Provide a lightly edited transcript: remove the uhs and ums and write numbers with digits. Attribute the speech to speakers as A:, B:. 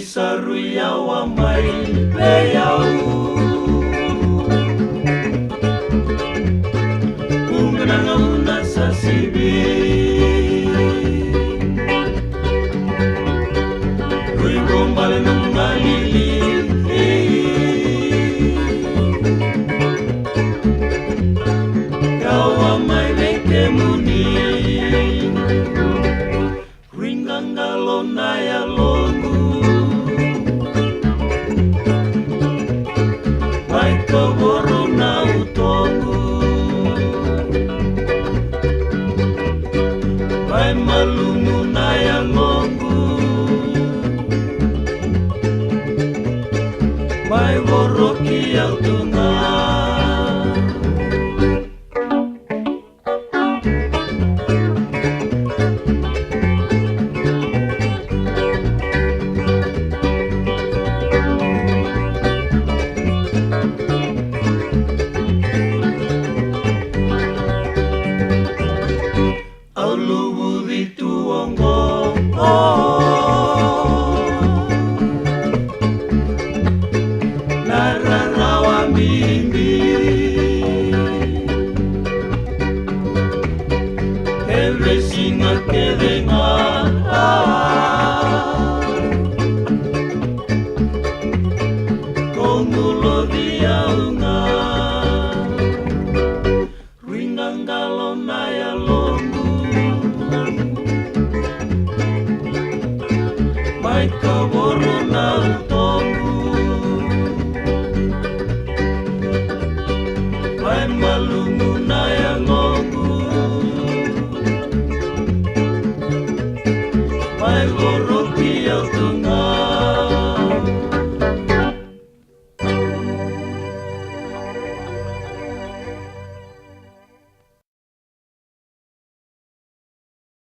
A: Saruya wa mai peyau Ungananga una sasibi Rui gombale nungalili Kawa mai leke muni Ringangalo na ya longu Kogoro na utongu Pai malumu na ya ngongu Pai boroki ya utunga Nararawa mimbi Every single kedenga